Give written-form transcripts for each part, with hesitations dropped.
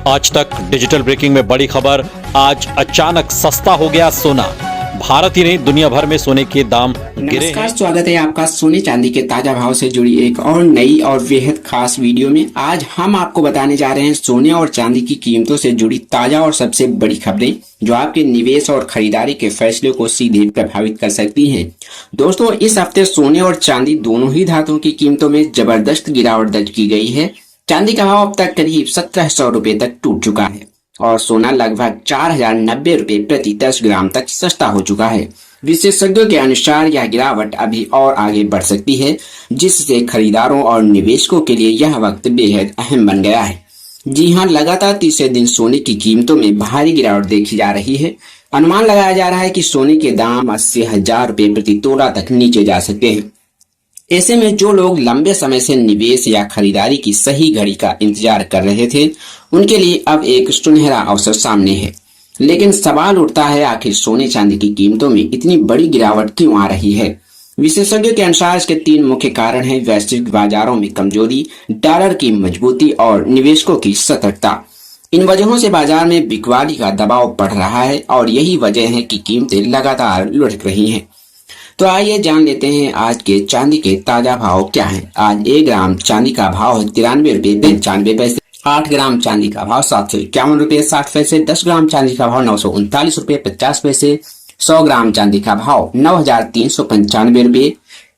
आज तक digital breaking में बड़ी खबर। आज अचानक सस्ता हो गया सोना। भारत ही नहीं दुनिया भर में सोने के दाम गिरे हैं। नमस्कार, स्वागत है आपका सोने चांदी के ताजा भाव से जुड़ी एक और नई और बेहद खास वीडियो में। आज हम आपको बताने जा रहे हैं सोने और चांदी की कीमतों से जुड़ी ताजा और सबसे बड़ी खबरें जो आपके निवेश और खरीदारी के फैसले को सीधे प्रभावित कर सकती हैं। दोस्तों, इस हफ्ते सोने और चांदी दोनों ही धातुओं की कीमतों में जबरदस्त गिरावट दर्ज की गई है। चांदी का भाव अब तक करीब 1700 रुपए तक टूट चुका है और सोना लगभग 4090 रुपए प्रति 10 ग्राम तक सस्ता हो चुका है। विशेषज्ञों के अनुसार यह गिरावट अभी और आगे बढ़ सकती है, जिससे खरीदारों और निवेशकों के लिए यह वक्त बेहद अहम बन गया है। जी हां, लगातार तीसरे दिन सोने की कीमतों में भारी गिरावट देखी जा रही है। अनुमान लगाया जा रहा है कि सोने के दाम 80,000 रुपए प्रति तोला तक नीचे जा सकते हैं। ऐसे में जो लोग लंबे समय से निवेश या खरीदारी की सही घड़ी का इंतजार कर रहे थे, उनके लिए अब एक सुनहरा अवसर सामने है। लेकिन सवाल उठता है, आखिर सोने चांदी की कीमतों में इतनी बड़ी गिरावट क्यों आ रही है? विशेषज्ञों के अनुसार इसके 3 मुख्य कारण हैं: वैश्विक बाजारों में कमजोरी, डॉलर की मजबूती और निवेशकों की सतर्कता। इन वजहों से बाजार में बिकवाली का दबाव बढ़ रहा है और यही वजह है कि कीमतें लगातार लुढ़क रही हैं। तो आइए जान लेते हैं आज के चांदी के ताजा भाव क्या हैं। आज 1 ग्राम चांदी का भाव है 93 रुपए 95 पैसे। 8 ग्राम चांदी का भाव 751 रुपए 60 पैसे। 10 ग्राम चांदी का भाव 939 रुपए 50 पैसे। 100 ग्राम चांदी का भाव 9395 रुपए।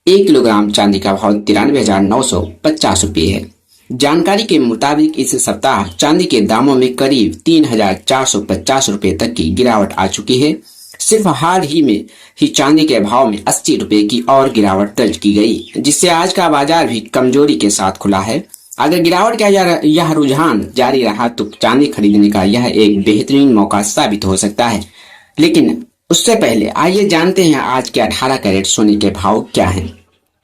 1 किलोग्राम चांदी का भाव 93,950 रुपए है। जानकारी के मुताबिक इस सप्ताह चांदी के दामों में करीब 3,450 रुपए तक की गिरावट आ चुकी है। सिर्फ हाल ही में चांदी के भाव में 80 रुपए की और गिरावट दर्ज की गई, जिससे आज का बाजार भी कमजोरी के साथ खुला है। अगर गिरावट का यह रुझान जारी रहा तो चांदी खरीदने का यह एक बेहतरीन मौका साबित हो सकता है। लेकिन उससे पहले आइए जानते हैं आज के 18 कैरेट सोने के भाव क्या हैं।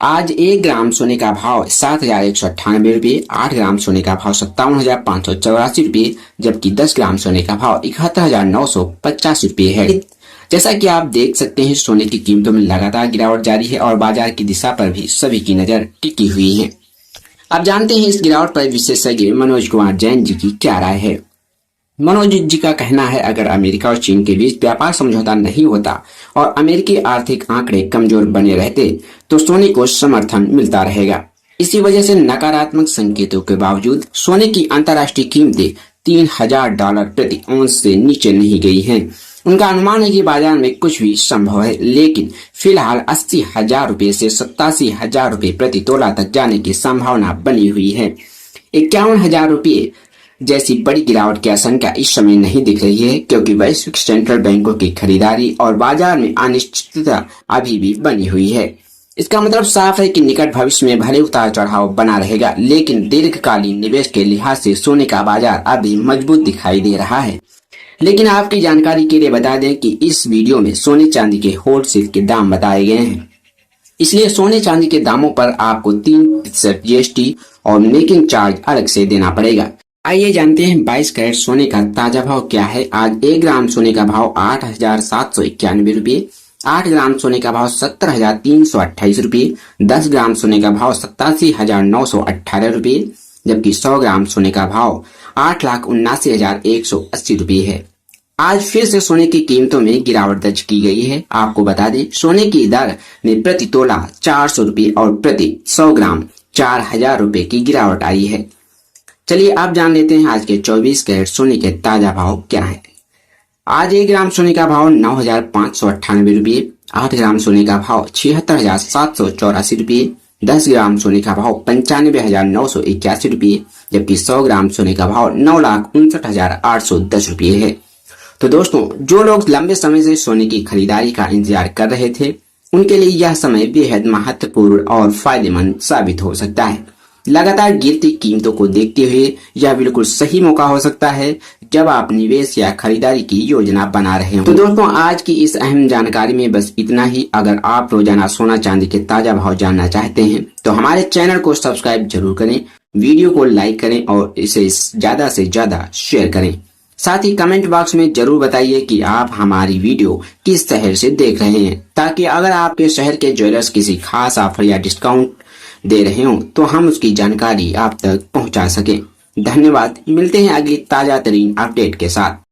आज 1 ग्राम सोने का भाव 7,198 रुपये। 8 ग्राम सोने का भाव 57,584 रुपये, जबकि 10 ग्राम सोने का भाव 71,950 रुपये है। जैसा कि आप देख सकते हैं, सोने की कीमतों में लगातार गिरावट जारी है और बाजार की दिशा पर भी सभी की नजर टिकी हुई है। अब जानते हैं इस गिरावट पर विशेषज्ञ मनोज कुमार जैन जी की क्या राय है। मनोज जी का कहना है, अगर अमेरिका और चीन के बीच व्यापार समझौता नहीं होता और अमेरिकी आर्थिक आंकड़े कमजोर बने रहते तो सोने को समर्थन मिलता रहेगा। इसी वजह से नकारात्मक संकेतों के बावजूद सोने की अंतर्राष्ट्रीय कीमतें $3,000 प्रति औंस से नीचे नहीं गई हैं। उनका अनुमान है कि बाजार में कुछ भी संभव है, लेकिन फिलहाल 80,000 रुपए से 87,000 रुपए प्रति तोला तक जाने की संभावना बनी हुई है। 51,000 रुपए जैसी बड़ी गिरावट की आशंका इस समय नहीं दिख रही है, क्योंकि वैश्विक सेंट्रल बैंकों की खरीदारी और बाजार में अनिश्चितता अभी भी बनी हुई है। इसका मतलब साफ है कि निकट भविष्य में भले उतार चढ़ाव बना रहेगा, लेकिन दीर्घकालीन निवेश के लिहाज से सोने का बाजार अभी मजबूत दिखाई दे रहा है। लेकिन आपकी जानकारी के लिए बता दें कि इस वीडियो में सोने चांदी के होलसेल के दाम बताए गए हैं, इसलिए सोने चांदी के दामों पर आपको 3% जीएसटी और मेकिंग चार्ज अलग से देना पड़ेगा। आइए जानते हैं 22 कैरेट सोने का ताजा भाव क्या है। आज 1 ग्राम सोने का भाव 8,791 रुपये। 8 ग्राम सोने का भाव 70,328 रुपये। 10 ग्राम सोने का भाव 87,918 रुपये, जबकि 100 ग्राम सोने का भाव 8,79,180 रुपये है। आज फिर से सोने की कीमतों में गिरावट दर्ज की गई है। आपको बता दें, सोने की दर में प्रति तोला 400 रुपये और प्रति 100 ग्राम 4,000 रुपये की गिरावट आई है। चलिए आप जान लेते हैं आज के 24 कैरेट सोने के ताजा भाव क्या है। आज 1 ग्राम सोने का भाव 9,598 रुपये। 8 ग्राम सोने का भाव 76,784 रुपये। 10 ग्राम सोने का भाव 95,981 रुपये, जबकि 100 ग्राम सोने का भाव 9,59,810 रुपये है। तो दोस्तों, जो लोग लंबे समय से सोने की खरीदारी का इंतजार कर रहे थे, उनके लिए यह समय बेहद महत्वपूर्ण और फायदेमंद साबित हो सकता है। लगातार गिरती कीमतों को देखते हुए यह बिल्कुल सही मौका हो सकता है जब आप निवेश या खरीदारी की योजना बना रहे हो। तो दोस्तों, आज की इस अहम जानकारी में बस इतना ही। अगर आप रोजाना सोना चांदी के ताजा भाव जानना चाहते हैं तो हमारे चैनल को सब्सक्राइब जरूर करें, वीडियो को लाइक करें और इसे ज्यादा से ज्यादा शेयर करें। साथ ही कमेंट बॉक्स में जरूर बताइए कि आप हमारी वीडियो किस शहर से देख रहे हैं, ताकि अगर आपके शहर के ज्वेलर्स किसी खास ऑफर या डिस्काउंट दे रहे हो तो हम उसकी जानकारी आप तक पहुंचा सकें। धन्यवाद। मिलते हैं अगली ताजा तरीन अपडेट के साथ।